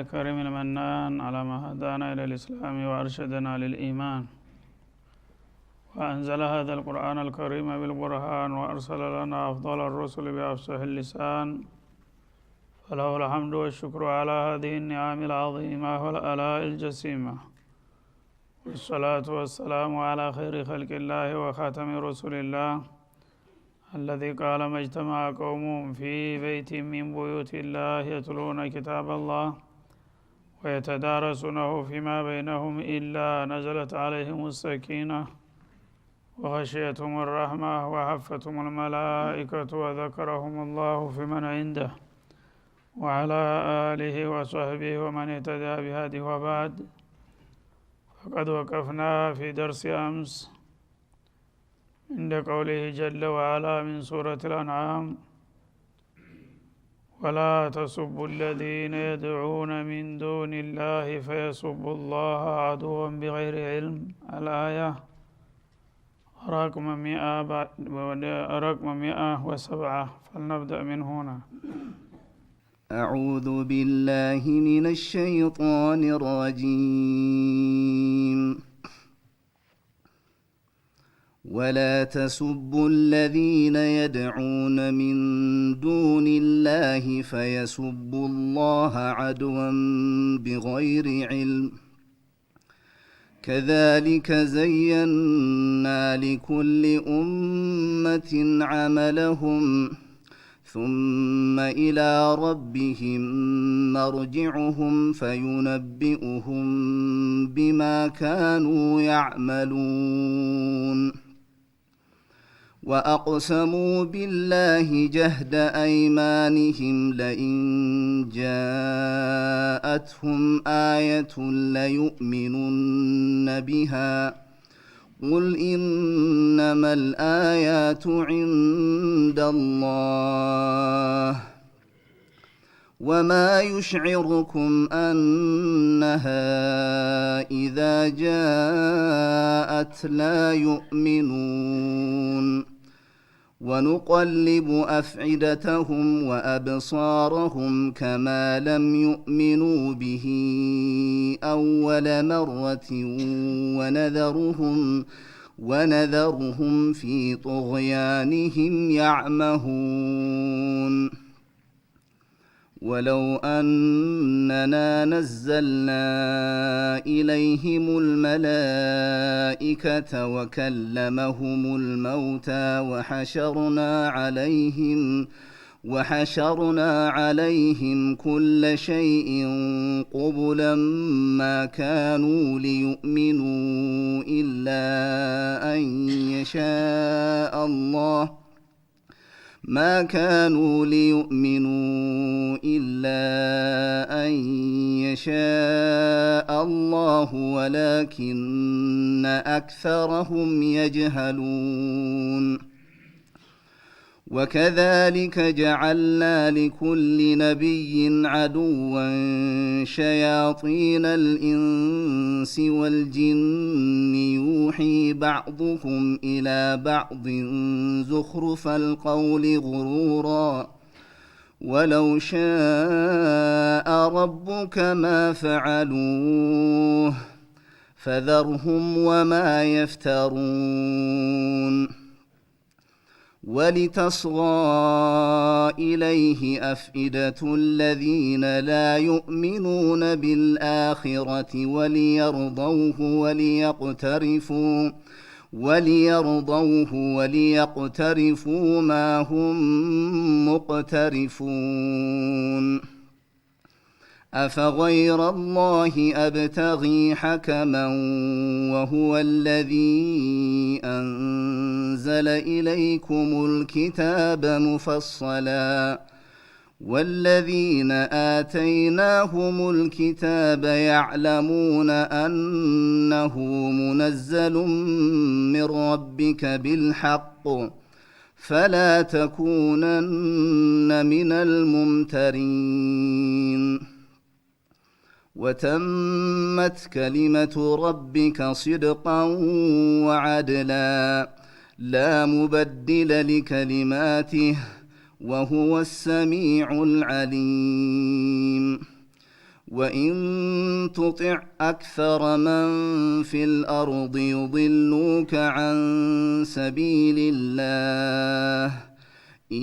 الكريم المنان على ما هدانا إلى الإسلام وأرشدنا للإيمان وأنزل هذا القرآن الكريم بالبرهان وأرسل لنا أفضل الرسل بأفصح اللسان فله الحمد والشكر على هذه النعم العظيمة والآلاء الجسيمة والصلاة والسلام على خير خلق الله وخاتم رسول الله الذي قال ما اجتمع قوم في بيت من بيوت الله يتلون كتاب الله ويتدارسونه فيما بينهم إلا نزلت عليهم السكينة وغشيتهم الرحمة وحفتهم الملائكة وذكرهم الله في من عنده وعلى آله وصحبه ومن اهتدى بهذه وبعد. فقد وقفنا في درس أمس عند قوله جل وعلا من سورة الأنعام ولا تسبوا الذين يدعون من دون الله فيسبوا الله عدوا بغير علم الآية رقم 107. فلنبدأ من هنا. أعوذ بالله من الشيطان الرجيم. ولا تسبوا الذين يدعون من دون الله فيسبوا الله عدوا بغير علم كذلك زينا لكل أمة عملهم ثم إلى ربهم مرجعهم فينبئهم بما كانوا يعملون. وأقسموا بالله جهد أيمانهم لئن جاءتهم آية ليؤمنن بها قل إنما الآيات عند الله وما يشعركم أنها إذا جاءت لا يؤمنون. ونقلب أفئدتهم وأبصارهم كما لم يؤمنوا به أول مرة ونذرهم في طغيانهم يعمهون. ولو أننا نزلنا إليهم الملائكة وكلمهم الموتى وحشرنا عليهم كل شيء قبلا ما كانوا ليؤمنوا إلا أن يشاء الله ولكن أكثرهم يجهلون. وكذلك جعلنا لكل نبي عدوا شياطين الإنس والجن يوحي بعضهم إلى بعض زخرف القول غرورا ولو شاء ربك ما فعلوه فذرهم وما يفترون. ولتصغى إليه أفئدة الذين لا يؤمنون بالآخرة وليقترفوا ما هم مقترفون. أفغير الله أبتغي حكما وهو الذي أنزل إليكم الكتاب مفصلا والذين آتيناهم الكتاب يعلمون أنه منزل من ربك بالحق فلا تكونن من الممترين. وتمت كلمة ربك صدقا وعدلا لا مبدل لكلماته وهو السميع العليم. وإن تطع أكثر من في الأرض يضلوك عن سبيل الله إن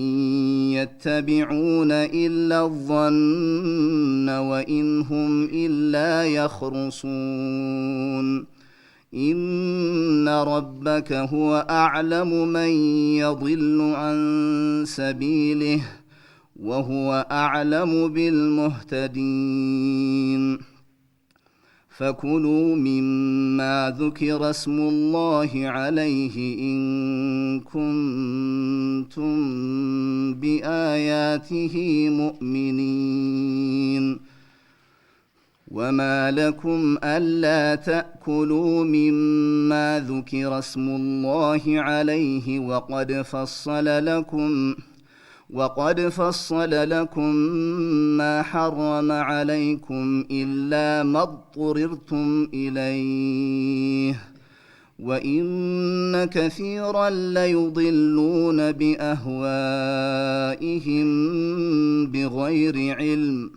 يتبعون إلا الظن وإن هم إلا يخرصون إن ربك هو أعلم من يضل عن سبيله وهو أعلم بالمهتدين فكلوا مما ذكر اسم الله عليه إن كنتم بآياته مؤمنين وما لكم ألا تأكلوا مما ذكر اسم الله عليه وقد فصل لكم ما حرم عليكم إلا ما اضطررتم إليه وإن كثيرا ليضلون بأهوائهم بغير علم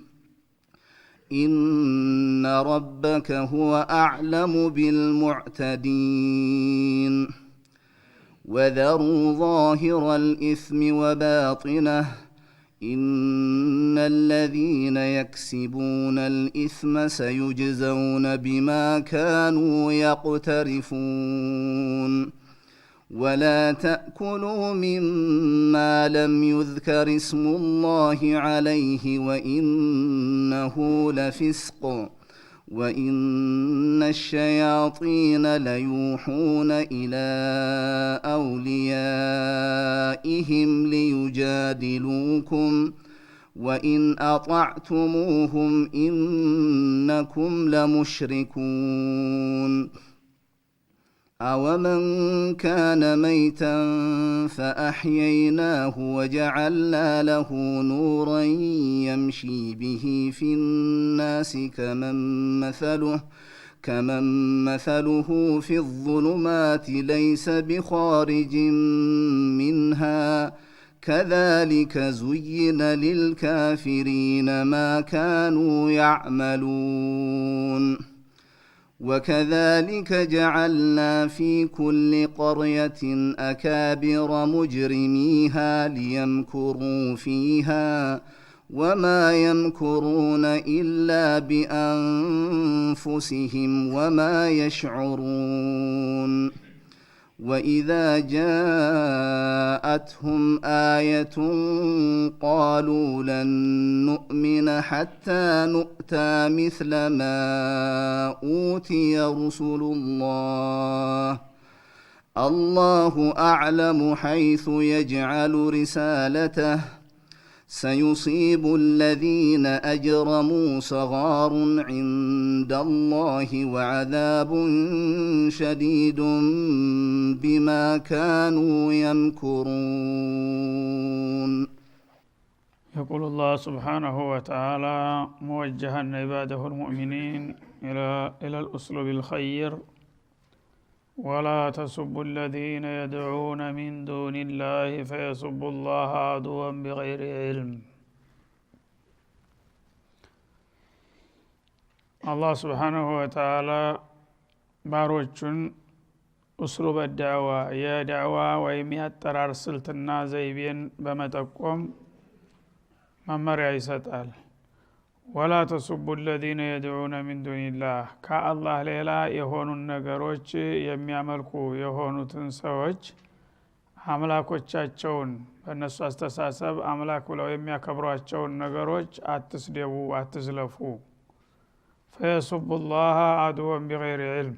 إن ربك هو أعلم بالمعتدين وذروا ظاهر الإثم وباطنه إن الذين يكسبون الإثم سيجزون بما كانوا يقترفون ولا تأكلوا مما لم يذكر اسم الله عليه وإنه لفسق وإن الشياطين ليوحون إلى أوليائهم ليجادلوكم وإن أطعتموهم إنكم لمشركون أومن كان ميتا فأحييناه وجعلنا له نورا يمشي به في الناس كمن مثله في الظلمات ليس بخارج منها كذلك زين للكافرين ما كانوا يعملون وكذلك جعلنا في كل قرية أكابر مجرميها ليمكروا فيها وما يمكرون إلا بأنفسهم وما يشعرون وإذا جاءتهم آية قالوا لن نؤمن حتى نؤتى مثل ما أوتي رسل الله أعلم حيث يجعل رسالته سيصيب الذين أجرموا صغار عند الله وعذاب شديد بما كانوا يمكرون يقول الله سبحانه وتعالى موجها عباده المؤمنين إلى الأسلوب الخير ولا تسبوا الذين يدعون من دون الله فيسبوا الله عدوا بغير علم الله سبحانه وتعالى باروچن أسلوب الدعوة يا دعوة ويميات ترار سلطنا زيبين بمتقوم ممرع يسطال ولا تسبوا الذين يدعون من دون الله كالله ليلا يهونو النگروች የሚያመልኩ የሆኑትን ሰዎች አምላኮቻቸውን በእነሱ አስተሳሰብ አምላክ ብለው የሚያከብሯቸውን ነገሮች አትስደቡ አትዝለፉ فيسبوا الله عدوا بغير علم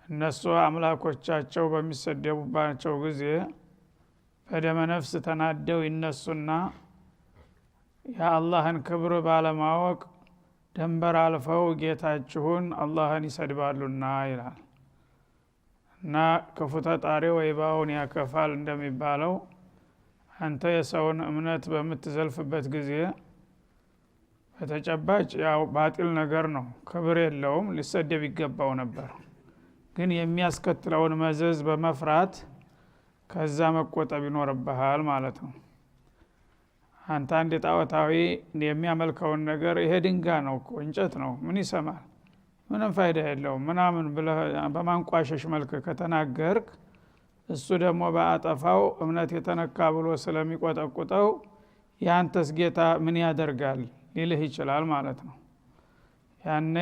እነሱ አምላኮቻቸው በሚሰደቡባቸው ጊዜ በደመ ነፍስ ተናደው ይነሱና የአላህን ክብር ባለማወቅ ደንበር አልፈው ጌታችሁን አላህን ይሰድባሉና ይላል እና ክፉ ተጣሪ ወይባውን ያከፋል እንደሚባለው አንተ የሰውን እምነት በምትዘልፍበት ጊዜ በተጨባጭ ያው ባጢል ነገር ነው ክብር የለውም ሊሰደብ ይገባው ነበር ግን የሚያስከትለውን መዘዝ በመፍራት ከዛ መቆጠብ ይኖርብሃል ማለት ነው አንተ አንድ ጣዖታዊ የሚያመልከውን ነገር ይሄ ድንጋይ ነው እኮ እንጨት ነው ምን ይሰማል ምንም ፋይዳ የለውም ምናምን ብለህ በማንቋሸሽ መልክ ከተናገርክ እሱ ደግሞ በአጠፋው እምነት የተነካ ብሎ ስለሚቆጠቁጠው ያንተስ ጌታ ምን ያደርጋል ሊልህ ይችላል ማለት ነው። ያኔ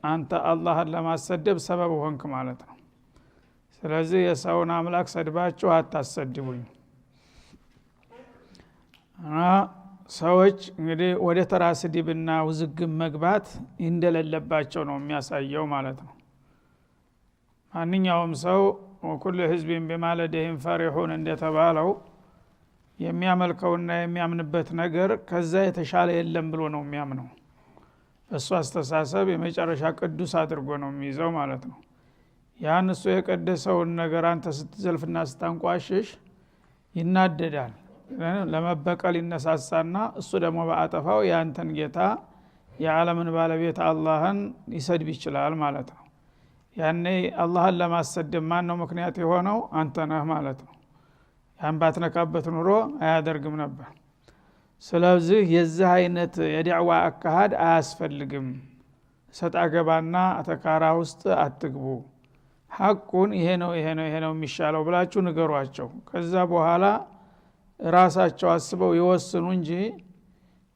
አንተ አላህን ለማሰደብ ሰበብ ሆንክ ማለት ነው። ስለዚህ የሰውን አምላክ ሰድባችሁ አታሰድቡኝ። ሰዎች እንግዲህ ወደ ተራ ስድብና ውዝግብ መግባት እንደሌለባቸው ነው የሚያሳየው ማለት ነው። ማንኛውም ሰው ወኩል ህዝብን በማለደህም ፈሪሁን እንደተባለው የሚያመልከውና የሚያምንበት ነገር ከዛ የተሻለ የለም ብሎ ነው የሚያምነው። በሱ አስተሳሰብ የመጨረሻ ቅዱስ አድርጎ ነው የሚይዘው ማለት ነው። ያን እሱ የቀደሰውን ነገር አንተ ስትዘልፍና ስታንቋሽሽ ይናደዳል፣ ለመበቀል ይነሳሳና እሱ ደግሞ በአጠፋው ያንተን ጌታ የዓለምን ባለቤት አላህን ይሰድብ ይችላል ማለት ነው። ያኔ አላህን ለማሰደብ ማን ነው ምክንያት የሆነው? አንተ ነህ ማለት ነው። ያን ባትነካበት ኑሮ አያደርግም ነበር። ስለዚህ የዚህ አይነት የዳዕዋ አካሃድ አያስፈልግም። ሰጣ ገባና አተካራ ውስጥ አትግቡ። ሐቁን ይሄ ነው የሚሻለው ብላችሁ ንገሯቸው። ከዛ በኋላ ራሳቸው አስበው ይወስኑ እንጂ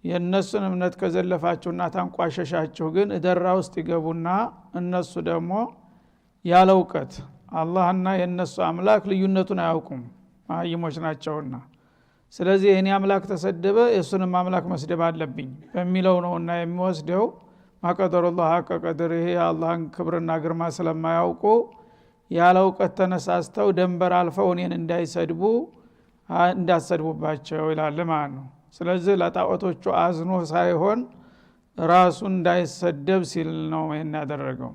የነሱን እምነት ከዘለፋችሁና ታንቋሸሻችሁ ግን እደራ ውስጥ ይገቡና እነሱ ደግሞ ያለ እውቀት አላህና የነሱ አምላክ ልዩነቱን አያውቁም፣ ማይሞች ናቸውና። ስለዚህ የኔ አምላክ ተሰደበ የሱንም አምላክ መስደብ አለብኝ በሚለው ነውና የሚወስደው። ማቀደሩላህ ሐቀ ቀድሪሂ አላህን ክብርና ግርማ ስለማያውቁ ያለ እውቀት ተነሳስተው ደንበር አልፈው እኔን እንዳሰድቡባቸው ይላል ማለት ነው። ስለዚህ ለጣዖቶቹ አዝኖ ሳይሆን ራሱን እንዳይሰደብ ሲል ነው ይሄን ያደረገው።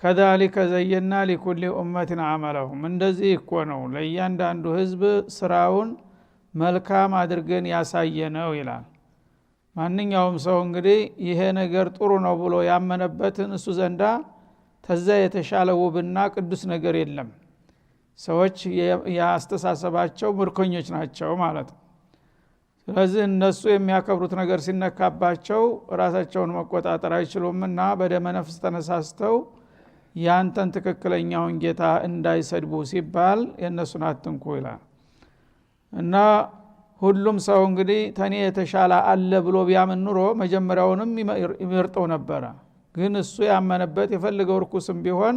ከዛሊከ ዘየና ሊኩሊ ኡመቲን አመለሁም፣ እንደዚህ እኮ ነው ለእያንዳንዱ ህዝብ ስራውን መልካም አድርገን ያሳየነው ይላል። ማንኛውም ሰው እንግዲህ ይሄ ነገር ጥሩ ነው ብሎ ያመነበትን እሱ ዘንዳ ተዛ የተሻለ ውብና ቅዱስ ነገር የለም። ሰዎች ያስተሳሰባቸው ምርኮኞች ናቸው ማለት ነው። ስለዚህ እነሱ የሚያከብሩት ነገር ሲነካባቸው ራሳቸውን መቆጣጠር አይችሉምና በደመ ነፍስ ተነሳስተው ያንተን ትክክለኛውን ጌታ እንዳይሰድቡ ሲባል የነሱን አትንኩ ይላል። እና ሁሉም ሰው እንግዲህ ተኔ የተሻለ አለ ብሎ ቢያምን ኑሮ መጀመሪያውንም ይመርጠው ነበረ። ግን እሱ ያመነበት የፈለገው ርኩስም ቢሆን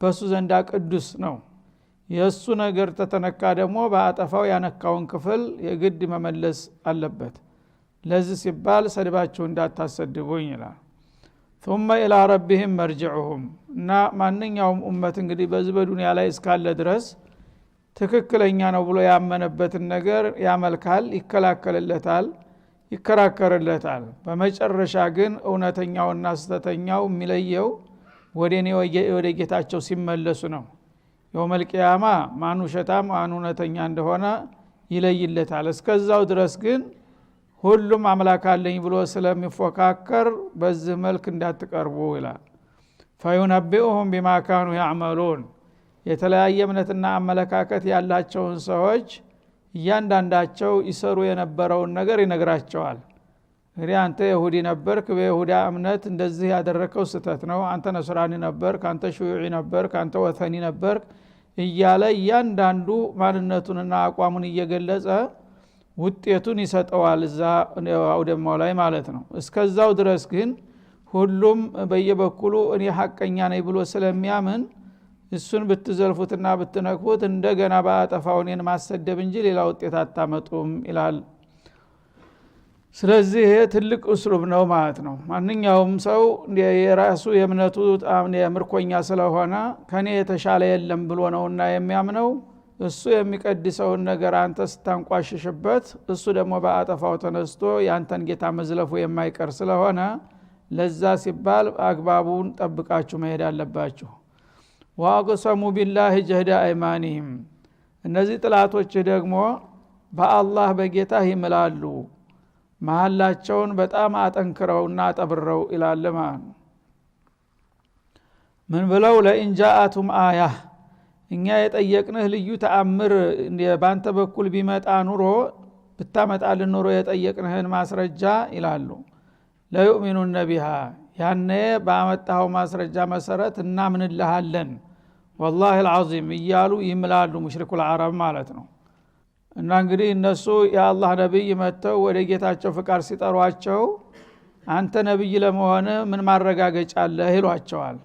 በሱ ዘንዳ ቅዱስ ነው። የሱ ነገር ተተነካ ደግሞ በአጠፋው ያነካውን ክፍል የግድ መመለስ አለበት። ለዚህ ሲባል ሰድባችሁ እንዳታሰድቡኝ ይላል። ثم الى ربهم مرجعهم እና ማንኛውም ኡመት እንግዲህ በዚህ በዱንያ ላይ እስካለ ድረስ ትክክለኛ ነው ብሎ ያመነበትን ነገር ያመልካል፣ ይከላከልለታል፣ ይከራከርለታል። በመጨረሻ ግን እውነተኛውና ስተተኛው የሚለየው ወደ ጌታቸው ሲመለሱ ነው። የውመል ቂያማ ማን ውሸታም ማን እውነተኛ እንደሆነ ይለይለታል። እስከዛው ድረስ ግን ሁሉም አምላክ አለኝ ብሎ ስለሚፎካከር በዚህ መልክ እንዳትቀርቡ ይላል። ፈዩነቢኡሁም ቢማ ካኑ ያዕመሉን፣ የተለያየ እምነትና አመለካከት ያላቸውን ሰዎች እያንዳንዳቸው ይሰሩ የነበረውን ነገር ይነግራቸዋል። እንግዲህ አንተ ይሁዲ ነበርክ፣ በይሁዳ እምነት እንደዚህ ያደረከው ስተት ነው፣ አንተ ነስራኒ ነበርክ፣ አንተ ሹዩዒ ነበርክ፣ አንተ ወተኒ ነበርክ እያለ እያንዳንዱ ማንነቱንና አቋሙን እየገለጸ ውጤቱን ይሰጠዋል እዛ አውደማው ላይ ማለት ነው። እስከዛው ድረስ ግን ሁሉም በየበኩሉ እኔ ሐቀኛ ነኝ ብሎ ስለሚያምን እሱን ብትዘልፉትና ብትነክቡት እንደገና በአጠፋው እኔን ማሰደብ እንጂ ሌላ ውጤት አታመጡም ይላል። ስለዚህ ይሄ ትልቅ እስሉብ ነው ማለት ነው። ማንኛውም ሰው የራሱ የእምነቱ ምርኮኛ ስለሆነ ከኔ የተሻለ የለም ብሎ ነውና የሚያምነው። እሱ የሚቀድሰውን ነገር አንተ ስታንቋሽሽበት እሱ ደግሞ በአጠፋው ተነስቶ ያንተን ጌታ መዝለፉ የማይቀር ስለሆነ ለዛ ሲባል አግባቡን ጠብቃችሁ መሄድ አለባችሁ። ወአቅሰሙ ቢላሂ ጀህደ አይማኒሂም፣ እነዚህ ጥላቶች ደግሞ በአላህ በጌታ ይምላሉ፣ መሐላቸውን በጣም አጠንክረውና አጠብረው ይላል ማለት ነው። ምን ብለው? ለኢንጃአቱም አያ፣ እኛ የጠየቅንህ ልዩ ተአምር ባንተ በኩል ቢመጣ ኑሮ ብታመጣልን ኑሮ የጠየቅንህን ማስረጃ ይላሉ ለዩእሚኑነ ቢሃ ያኔ ባመጣው ማስረጃ መሰረት እናምንልሃለን والله العظيم እያሉ ይምላሉ ሙሽሪኩል አረብ ማለት ነው። እና እንግዲህ እነሱ የአላህ ነብይ መተው ወደ ጌታቸው ፍቃድ ሲጠሯቸው አንተ ነብይ ለመሆን ምን ማረጋገጫ አለህ ይሏቸዋል።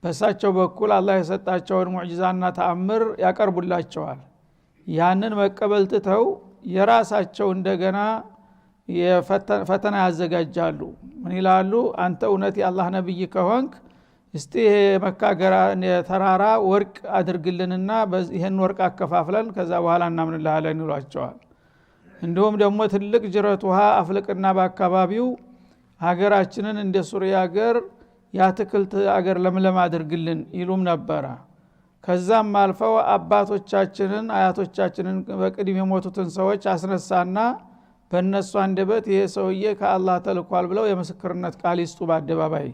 በሳቸው በኩል አላህ የሰጣቸውን ሙዕጂዛና ተአምር ያቀርቡላቸዋል። ያንን መቀበል ትተው የራሳቸው እንደገና ፈተና ያዘጋጃሉ። ምን ይላሉ? አንተ እውነት የአላህ ነብይ ከሆንክ እስቲ መካገራ ተራራ ወርቅ አድርግልንና ይሄን ወርቅ አከፋፍለን ከዛ በኋላ እናምንልሃለን ይሏቸዋል። እንዲሁም ደግሞ ትልቅ ጅረት ውሃ አፍልቅና በአካባቢው ሀገራችንን እንደ ሱሪያ ሀገር ያትክልት ሀገር ለምለም አድርግልን ይሉም ነበረ። ከዛም አልፈው አባቶቻችንን አያቶቻችንን በቅድም የሞቱትን ሰዎች አስነሳና በእነሱ አንደበት ይሄ ሰውዬ ከአላህ ተልኳል ብለው የምስክርነት ቃል ይስጡ በአደባባይ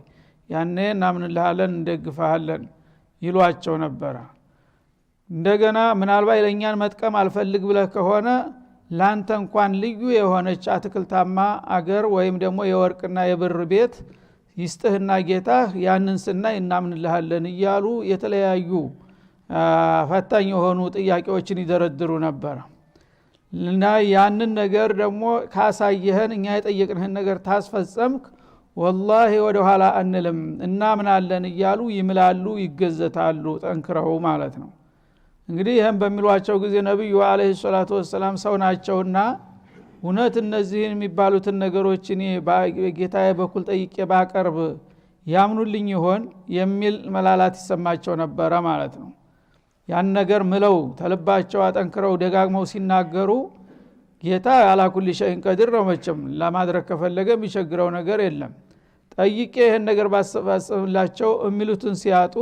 ያኔ እናምንልሃለን እንደግፋለን ይሏቸው ነበረ። እንደገና ምናልባት ለኛን መጥቀም አልፈልግ ብለህ ከሆነ ላንተ እንኳን ልዩ የሆነች አትክልታማ አገር ወይም ደግሞ የወርቅና የብር ቤት ይስጥህና ጌታህ ያንን ስናይ እናምንልሃለን እያሉ የተለያዩ ፈታኝ የሆኑ ጥያቄዎችን ይደረድሩ ነበር። እና ያንን ነገር ደግሞ ካሳየህን እኛ የጠየቅንህን ነገር ታስፈጸምክ ወላሂ ወደ ኋላ አንልም እናምናለን እያሉ ይምላሉ ይገዘታሉ ጠንክረው ማለት ነው። እንግዲህ ይህም በሚሏቸው ጊዜ ነብዩ አለይሂ ሰላቱ ወሰለም ሰው ናቸውና እውነት እነዚህን የሚባሉትን ነገሮች እኔ በጌታዬ በኩል ጠይቄ ባቀርብ ያምኑልኝ ይሆን የሚል መላላት ይሰማቸው ነበረ ማለት ነው። ያን ነገር ምለው ተልባቸው አጠንክረው ደጋግመው ሲናገሩ ጌታ አላ ኩሊ ሸይን ቀዲር ነው። መቼም ለማድረግ ከፈለገ የሚቸግረው ነገር የለም። ጠይቄ ይሄን ነገር ባሰብላቸው የሚሉትን ሲያጡ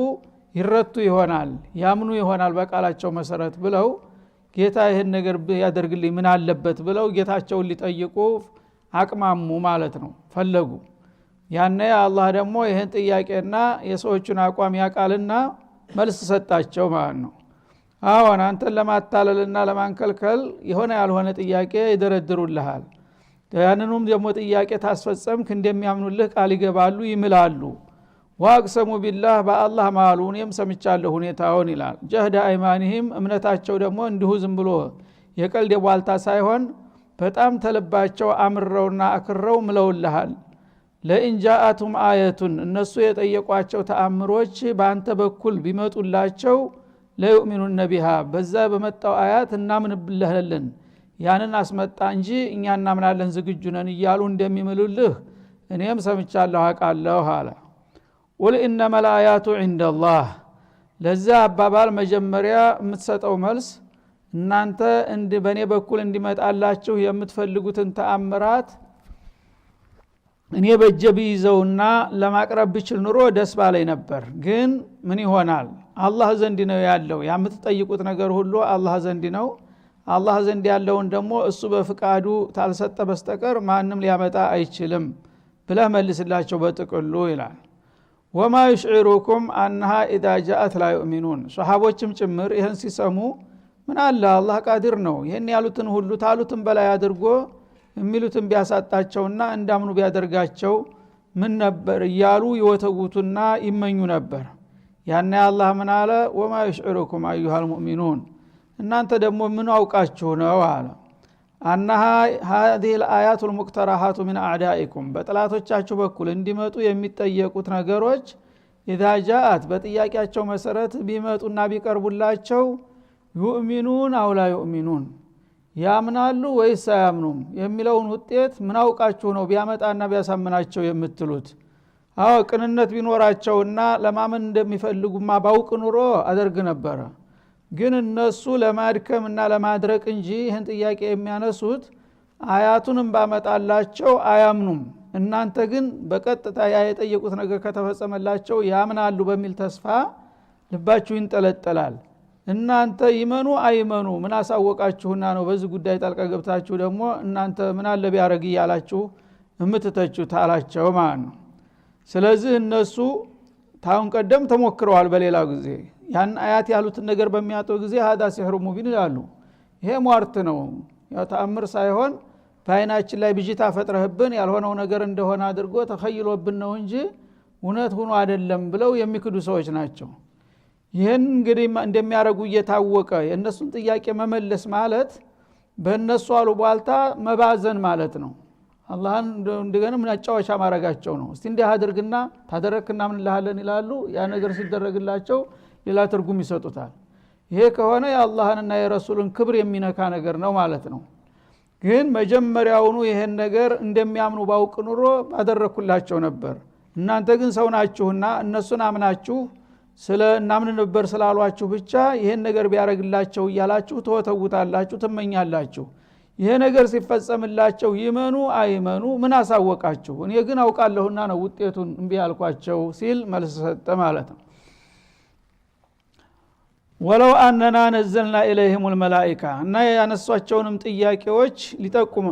ይረቱ ይሆናል ያምኑ ይሆናል በቃላቸው መሰረት ብለው ጌታ ይሄን ነገር ያደርግልኝ ምን አለበት ብለው ጌታቸውን ሊጠይቁ አቅማሙ ማለት ነው ፈለጉ። ያኔ አላህ ደግሞ ይሄን ጥያቄና የሰዎችን አቋም ያቃልና መልስ ሰጣቸው ማለት ነው። አሁን አንተን ለማታለልና ለማንከልከል የሆነ ያልሆነ ጥያቄ ይደረድሩልሃል። ያንንም ደግሞ ጥያቄ ታስፈጸምክ እንደሚያምኑልህ ቃል ይገባሉ ይምላሉ። ዋቅሰሙ ቢላህ በአላህ ማሉ እኔም ሰምቻለሁ ሁኔታውን ይላል። ጀህደ አይማኒሂም እምነታቸው ደግሞ እንዲሁ ዝም ብሎ የቀልድ የቧልታ ሳይሆን በጣም ተልባቸው አምረውና አክረው ምለውልሃል። ለኢንጃአቱም አየቱን እነሱ የጠየቋቸው ተአምሮች በአንተ በኩል ቢመጡላቸው ለዩእሚኑነ ቢሃ በዛ በመጣው አያት እናምንብልሃለን ያንን አስመጣ እንጂ እኛ እናምናለን ዝግጁ ነን እያሉ እንደሚምሉልህ እኔም ሰምቻለሁ አውቃለሁ አለ። ቁል ኢነማ الآيات عند الله ለዛ አባባል መጀመሪያ የምትሰጠው መልስ እናንተ በኔ በኩል እንዲመጣላችሁ የምትፈልጉትን ተአምራት እኔ በጀብ ይዘውና ለማቅረብ ብችል ኑሮ ደስ ባለኝ ነበር። ግን ምን ይሆናል አላህ ዘንድ ነው ያለው። የምትጠይቁት ነገር ሁሉ አላህ ዘንድ ነው። አላህ ዘንድ ያለውን ደግሞ እሱ በፍቃዱ ታልሰጠ በስተቀር ማንም ሊያመጣ አይችልም ብለህ መልስላቸው በጥቅሉ ይላል። ወማ ይሽዒሩኩም አንሃ ኢዛ ጃአት ላ ዩእሚኑን ሱሐቦችም ጭምር ይህን ሲሰሙ ምን አለ አላህ ቃዲር ነው ይህን ያሉትን ሁሉ ታሉትን በላይ አድርጎ የሚሉትን ቢያሳጣቸውና እንዳምኑ ቢያደርጋቸው ምን ነበር እያሉ ይወተጉቱና ይመኙ ነበር። ያኔ አላህ ምን አለ? ወማ ይሽዒሩኩም አዩሃል ሙእሚኑን እናንተ ደግሞ ምን አውቃችሁ ነው አለ አነሃ هذه الآيات المقترحات من أعدائكم በጥላቶቻችሁ በኩል እንዲመጡ የሚጠየቁት ነገሮች إذا جاءت በጥያቄያቸው መሰረት ቢመጡና ቢቀርቡላቸው يؤمنون أو لا يؤمنون ያምናሉ ወይስ አያምኑም የሚለውን ውጤት ምን አውቃችሁ ነው ቢያመጣና ቢያሳምናቸው የምትሉት? አዎ ቅንነት ቢኖራቸውና ለማመን እንደሚፈልጉማ ባውቅ ኑሮ አደርግ ነበር። ግን እነሱ ለማድከምና ለማድረቅ እንጂ ይህን ጥያቄ የሚያነሱት አያቱንም ባመጣላቸው አያምኑም። እናንተ ግን በቀጥታ የጠየቁት ነገር ከተፈጸመላቸው ያምናሉ በሚል ተስፋ ልባችሁ ይንጠለጠላል። እናንተ ይመኑ አይመኑ ምን አሳወቃችሁና ነው በዚህ ጉዳይ ጣልቃ ገብታችሁ ደግሞ እናንተ ምን አለ ቢያረግ ይያላችሁ እምትተቹት አላቸው ማለት ነው። ስለዚህ እነሱ ታውን ቀደም ተሞክረዋል በሌላው ጊዜ ያን አያት ያሉትን ነገር በሚያጠው ጊዜ هذا سحر مبين ይላሉ። ይሄ ሟርት ነው ያው ተአምር ሳይሆን በአይናችን ላይ ብጅታ ፈጥረህብን ያልሆነው ነገር እንደሆነ አድርጎ ተኸይሎብን ነው እንጂ እውነት ሆኖ አይደለም ብለው የሚክዱ ሰዎች ናቸው። ይህን እንግዲህ እንደሚያረጉ እየታወቀ የእነሱን ጥያቄ መመለስ ማለት በእነሱ አሉባልታ መባዘን ማለት ነው። አላህን እንደገና ምናጫወቻ ማረጋቸው ነው። እስቲ እንዲህ አድርግና ታደረክና ምን ለሃለን ይላሉ። ያ ነገር ሲደረግላቸው ሌላ ትርጉም ይሰጡታል። ይሄ ከሆነ የአላህንና የረሱልን ክብር የሚነካ ነገር ነው ማለት ነው። ግን መጀመሪያውኑ ይሄን ነገር እንደሚያምኑ ባውቅ ኑሮ ባደረኩላቸው ነበር። እናንተ ግን ሰው ናችሁና እነሱን አምናችሁ ስለ እናምን ነበር ስላሏችሁ ብቻ ይሄን ነገር ቢያረግላቸው እያላችሁ ተወተውታላችሁ፣ ትመኛላችሁ። ይሄ ነገር ሲፈጸምላቸው ይመኑ አይመኑ ምን አሳወቃችሁ? እኔ ግን አውቃለሁና ነው ውጤቱን እንቢ ያልኳቸው ሲል መልስ ሰጠ ማለት ነው። ወለው አንና ነዘልና ኢለይሂም الملائكه እና ያነሷቸውንም ጥያቄዎች ሊጠቁሙ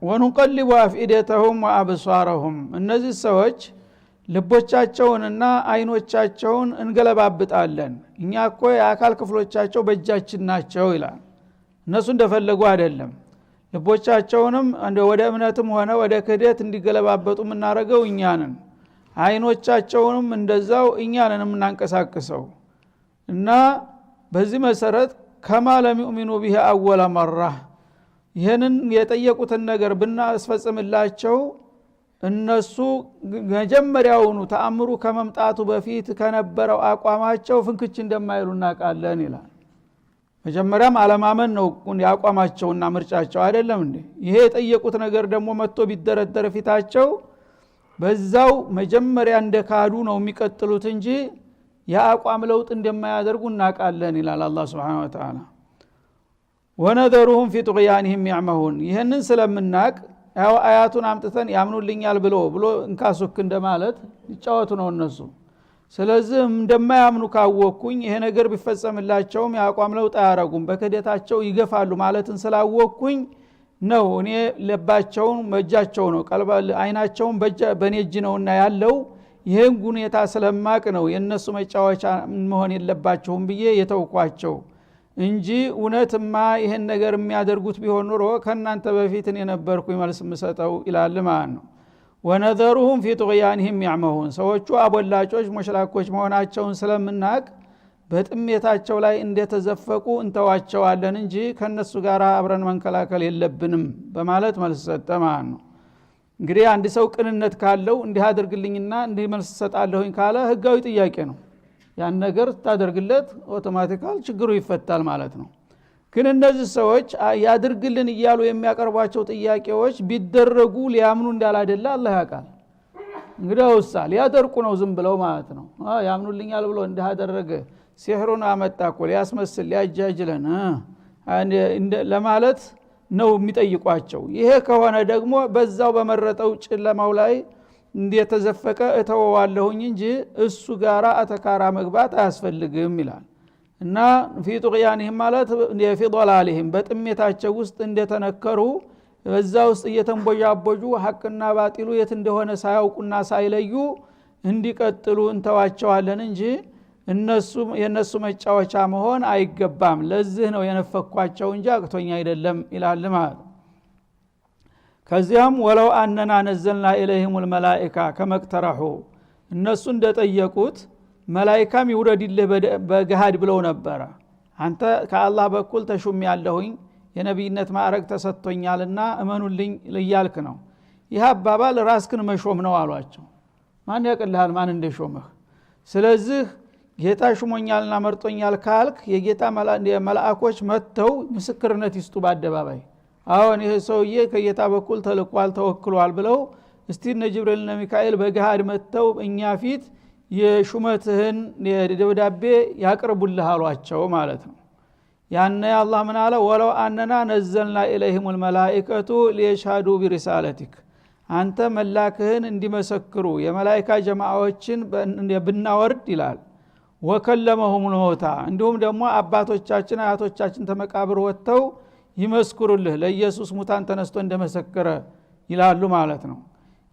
ወንቀልቡ አፍኢደተሁም ወአብሷረሁም እነዚህ ሰዎች ልቦቻቸውንና አይኖቻቸውን እንገለባብጣለን። እኛ እኮ የአካል ክፍሎቻቸው በእጃችን ናቸው ይላል። እነሱ እንደፈለጉ አይደለም። ልቦቻቸውንም ወደ እምነትም ሆነ ወደ ክህደት እንዲገለባበጡ የምናረገው እኛ ነን። አይኖቻቸውንም እንደዛው እኛ ነን የምናንቀሳቅሰው እና በዚህ መሰረት ከማ ለም يؤمنو به اول مره ይሄንን የጠየቁትን ነገር ብናስፈጽምላቸው እነሱ መጀመሪያውኑ ተአምሩ ከመምጣቱ በፊት ከነበረው አቋማቸው ፍንክች እንደማይሉ እናውቃለን ይላል። መጀመሪያም አለማመን ነው ያቋማቸውና ምርጫቸው አይደለም እንዴ? ይሄ የጠየቁት ነገር ደግሞ መጥቶ ቢደረደር ፊታቸው በዛው መጀመሪያ እንደካዱ ነው የሚቀጥሉት እንጂ ያቋም ለውጥ እንደማያደርጉ እናውቃለን ይላል አላህ Subhanahu Wa Ta'ala። ወነዘሩሁም ፊ ጡግያንሂም ያዕመሁን ይሄንን ስለምናቅ ያው አያቱን አምጥተን ያምኑልኛል ብሎ እንካሱክ እንደማለት ይጫወቱ ነው እነሱ። ስለዚህ እንደማያምኑ ካወቅኩኝ ይሄ ነገር ቢፈጸምላቸውም ያቋም ለውጥ አያረጉም፣ በከደታቸው ይገፋሉ ማለትን ስላወቅኩኝ ነው እኔ ለባቸውን በእጃቸው ነው ቀልባ አይናቸውን በኔ እጅ ነውና ያለው ይሄን ሁኔታ ስለማቅ ነው የነሱ መጫወቻ መሆን የለባቸውም ብዬ የተውኳቸው እንጂ እውነትማ ይሄን ነገር የሚያደርጉት ቢሆን ኑሮ ከናንተ በፊት እኔ ነበርኩ መልስ የምሰጠው ይላል ማለት ነው። ወነዘሩሁም ፊ ጡግያንሂም ያዕመሁን ሰዎቹ አቦላጮች ሙሽራኮች መሆናቸውን ስለምናቅ በጥሜታቸው ላይ እንደተዘፈቁ እንተዋቸዋለን እንጂ ከነሱ ጋር አብረን መንከላከል የለብንም በማለት መልስ ሰጠ ማለት ነው። እንግዲህ አንድ ሰው ቅንነት ካለው እንዲህ አድርግልኝና እንዲህ መልስ ሰጣለሁኝ ካለ ህጋዊ ጥያቄ ነው። ያን ነገር ታደርግለት አውቶማቲካሊ ችግሩ ይፈታል ማለት ነው። ግን እነዚህ ሰዎች ያድርግልን እያሉ የሚያቀርቧቸው ጥያቄዎች ቢደረጉ ሊያምኑ እንዳላደለ አላህ ያውቃል። እንግዲህ ወሳል ያደርቁ ነው ዝም ብለው ማለት ነው። ያምኑልኛል ብሎ እንዲህ አደረገ ሲህሩን አመጣኮ ሊያስመስል ሊያጃጅለን ለማለት ነው የሚጠይቋቸው። ይሄ ከሆነ ደግሞ በዛው በመረጠው ጨለማው ላይ እንደተዘፈቀ እተወዋለሁኝ እንጂ እሱ ጋራ አተካራ መግባት አያስፈልግም ይላል። እና ፊ ጡግያንሂም ማለት የፊ ضلالهم በጥሜታቸው ውስጥ እንደተነከሩ በዛ ውስጥ እየተንቦጃቦጁ ሐቅና ባጢሉ የት እንደሆነ ሳያውቁና ሳይለዩ እንዲቀጥሉ እንተዋቸዋለን እንጂ የነሱ መጫወቻ መሆን አይገባም። ለዚህ ነው የነፈኳቸው እንጂ አቅቶኛ አይደለም ይላል ማለት። ከዚያም ወለው አንና ነዘልና ኢለይሂም الملائكه ከመቅተረሁ እነሱ እንደጠየቁት መላእክታም ይውረድልህ በገሃድ ብለው ነበር። አንተ ከአላህ በኩል ተሹም ያለሁኝ የነብይነት ማዕረግ ተሰጥቶኛልና እመኑልኝ ይያልክ ነው። ይህ አባባል ራስክን መሾም ነው አሏቸው። ማን ያቀልሃል ማን እንደሾመህ? ስለዚህ ጌታ ሹሞኛልና መርጦኛል ካልክ የጌታ መላእክቶች መጥተው ምስክርነት ይስጡ በአደባባይ። አሁን ይሄ ሰውዬ ከጌታ በኩል ተልቋል ተወክሏል ብለው እስቲ እነ ጅብሪልና ሚካኤል በገሃድ መጥተው እኛ ፊት የሹመትህን ደብዳቤ ያቀርቡልህ አሏቸው ማለት ነው። ያነ አላህ ምን አለ? ወለው አንና ነዘልና ኢለይሂም الملائكه ليشهدوا برسالتك አንተ መላክህን እንዲመሰክሩ የመላእክታ ጀማዓዎችን ብናወርድ ይላል። ወከለመሁም الموتى እንዲሁም ደግሞ አባቶቻችን አያቶቻችን ተመቃብር ወጥተው ይመስክሩልህ ለኢየሱስ ሙታን ተነስቶ እንደመሰከረ ይላሉ ማለት ነው።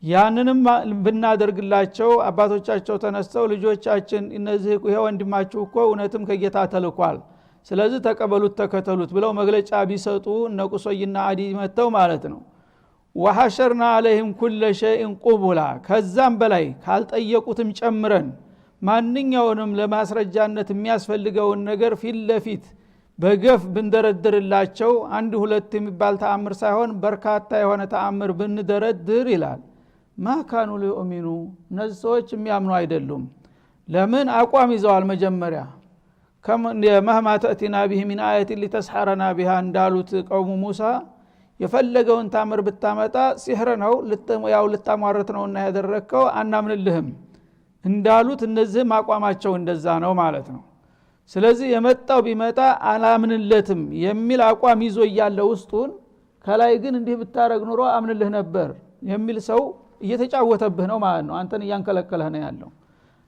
ያንንም ብናደርግላቸው አባቶቻቸው ተነስተው ልጆቻችን እነዚህ ይሄ ወንድማችሁ እኮ እውነትም ከጌታ ተልቋል ስለዚህ ተቀበሉት ተከተሉት ብለው መግለጫ ቢሰጡ እነ ቁሶይና አዲ መተው ማለት ነው። ወሐሸርና عليهم كل شيء قبلا ከዛም በላይ ካልጠየቁትም ጨምረን ማንኛውንም ለማስረጃነት የሚያስፈልገውን ነገር ፊት ለፊት በገፍ ብንደረድርላቸው አንድ ሁለት የሚባል ተአምር ሳይሆን በርካታ የሆነ ተአምር ብንደረድር ይላል ማካኑ ሊኡሚኑ እነዚህ ሰዎች የሚያምኑ አይደሉም። ለምን አቋም ይዘዋል። መጀመሪያ መህማ ተእቲና ቢህ ሚን አየት ሊተስሐረና ቢሃ እንዳሉት ቀውሙ ሙሳ የፈለገውን ታምር ብታመጣ ሲህር ነው ያው ልታሟረት ነውና ያደረከው አናምንልህም እንዳሉት እነዚህም አቋማቸው እንደዛ ነው ማለት ነው። ስለዚህ የመጣው ቢመጣ አላምንለትም የሚል አቋም ይዞ ያለ ውስጡን ከላይ ግን እንዲህ ብታረግ ኑሮ አምንልህ ነበር የሚል ሰው እየተጫወተብህ ነው ማለት ነው። አንተን እያንከለከለህ ነው ያለው።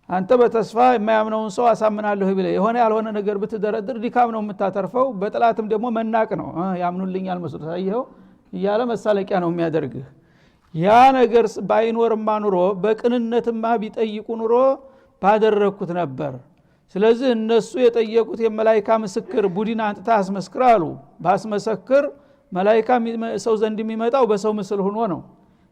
አንተ በተስፋ የማያምነውን ሰው አሳምናለሁ ይብለ የሆነ ያልሆነ ነገር ብትደረድር ዲካም ነው የምታተርፈው። በጥላትም ደግሞ መናቅ ነው። ያምኑልኛል መስሎ ታየው እያለ መሳለቂያ ነው የሚያደርግህ። ያ ነገር ባይኖርማ ኑሮ በቅንነትማ ቢጠይቁ ኑሮ ባደረኩት ነበር። ስለዚህ እነሱ የጠየቁት የመላእክት ምስክር ቡድን አንጥታ አስመስክር አሉ። ባስመሰክር መላእክት ሰው ዘንድ የሚመጣው በሰው ምስል ሆኖ ነው።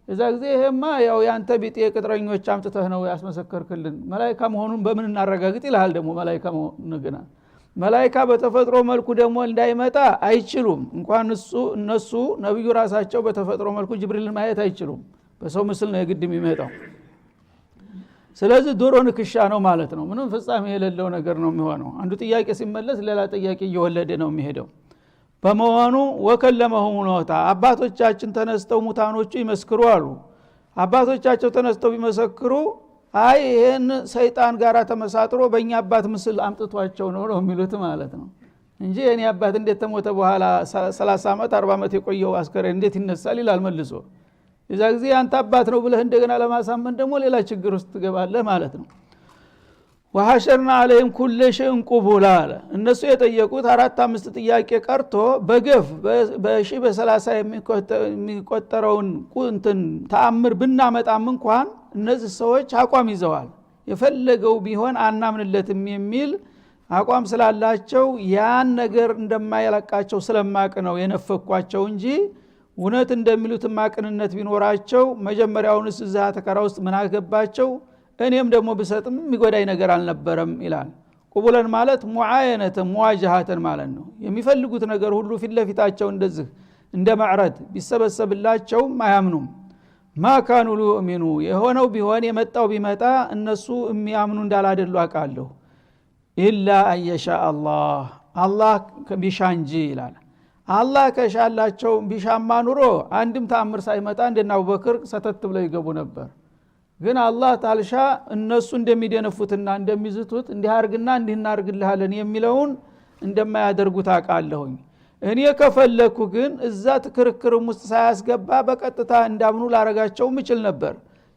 እዛ ጊዜ ይሄማ ያው ያንተ ቢጤ ቅጥረኞች አምጥተህ ነው ያስመሰከርክልን መላእክት መሆኑን በምን እናረጋግጥ ይላል። ደግሞ መላእክት ነገና መላእክት በተፈጥሮ መልኩ ደግሞ እንዳይመጣ አይችሉም። እንኳን እነሱ ነብዩ ራሳቸው በተፈጥሮ መልኩ ጅብሪልን ማየት አይችሉም። በሰው ምስል ነው የግድ የሚመጣው። ስለዚህ ዶሮ ንክሻ ነው ማለት ነው። ምንም ፍጻሜ የሌለው ነገር ነው የሚሆነው። አንዱ ጥያቄ ሲመለስ ሌላ ጥያቄ እየወለደ ነው የሚሄደው። በመሆኑ ወከለመሁም ሞታ አባቶቻችን ተነስተው ሙታኖቹ ይመስክሩ አሉ። አባቶቻቸው ተነስተው ቢመሰክሩ አይ ይሄን ሰይጣን ጋራ ተመሳጥሮ በእኛ አባት ምስል አምጥቷቸው ነው የሚሉት ማለት ነው እንጂ የኔ አባት እንዴት ተሞተ በኋላ 30 ዓመት 40 ዓመት የቆየው አስከሬን እንዴት ይነሳል ይላል መልሶ። የዛ ጊዜ አንተ አባት ነው ብለህ እንደገና ለማሳመን ደግሞ ሌላ ችግር ውስጥ ትገባለህ ማለት ነው። ወሐሸርና عليهم كل شيء قبلا እነሱ የጠየቁት 4-5 ጥያቄ ቀርቶ በገፍ በሺ በ30 የሚቆጠረውን ቁንትን ተአምር ብናመጣም እንኳን እነዚህ ሰዎች አቋም ይዘዋል። የፈለገው ቢሆን አናምንለትም የሚል አቋም ስላላቸው ያን ነገር እንደማይለቃቸው ስለማቅ ነው የነፈኳቸው እንጂ እውነት እንደሚሉት ማቅንነት ቢኖራቸው መጀመሪያውንስ እዛ ተከራ ውስጥ ምን አገባቸው እኔም ደግሞ በሰጥም የሚጎዳይ ነገር አልነበረም ይላል። ቁቡለን ማለት ሙዓየነተን ሙዋጃሃተን ማለት ነው። የሚፈልጉት ነገር ሁሉ ፊት ለፊታቸው እንደዚህ እንደ ማዕረድ ቢሰበሰብላቸው ማያምኑም። ማካኑ ሊኡሚኑ የሆነው ቢሆን የመጣው ቢመጣ እነሱ የሚያምኑ እንዳላደሉ አቃለሁ። ኢላ አየሻ አላህ ቢሻንጂ ይላል። አላህ ከሻላቸው ቢሻማ ኑሮ አንድም ተአምር ሳይመጣ እንደና አቡበክር ሰተት ብለው ይገቡ ነበር። ግን አላህ ታልሻ እነሱ እንደሚደነፉትና እንደሚዝቱት እንዲያርግና እንዲናርግልሃለን የሚለውን እንደማያደርጉት አቃለሁኝ። እኔ ከፈለኩ ግን እዛ ትክርክርም ውስጥ ሳያስገባ በቀጥታ እንዳምኑ ላረጋቸው ምችል ነበር።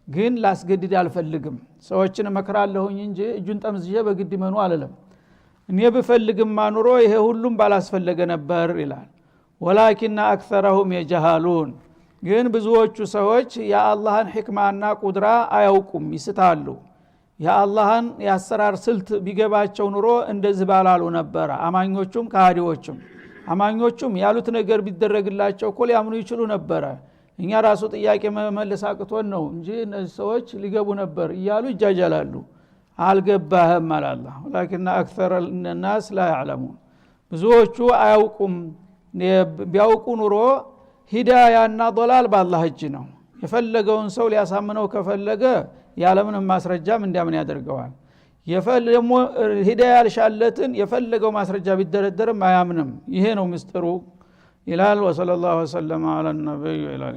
ግን ላስገድድ አልፈልግም። ሰዎችን መከራለሁኝ እንጂ እጁን ጠምዝዤ በግድ መኑ አለለም። እኔ ብፈልግም ማኑሮ ይሄ ሁሉም ባላስፈለገ ነበር ይላል። ወላኪን አክثرهم يجهلون ግን ብዙዎቹ ሰዎች የአላህን ሕክማና ቁድራ አያውቁም ይስታሉ። የአላህን ያሰራር ስልት ቢገባቸው ኑሮ እንደዚህ ባላሉ ነበር። አማኞቹም ካዲዎቹም አማኞቹም ያሉት ነገር ቢደረግላቸው እኮ ሊያምኑ ይችሉ ነበር። እኛ ራሱ ጥያቄ መመለስ አቅቶን ነው እንጂ እነዚህ ሰዎች ሊገቡ ነበር እያሉ ይጃጃላሉ። አልገባህም አላህ ወላኪን አክثر الناس لا يعلمون ብዙዎቹ አያውቁም። ቢያውቁ ኑሮ ሂዳያና ضلال በአላህ እጅ ነው። የፈለገውን ሰው ሊያሳምነው ከፈለገ ያለምንም ማስረጃም እንዲያምን ያደርገዋል። የፈለገው ሂዳያ ያልሻለትን የፈለገው ማስረጃ ቢደረደርም አያምንም። ይሄ ነው ምስጢሩ ይላል። ወሰለላሁ ዐለ ነብዩ ኢላሂ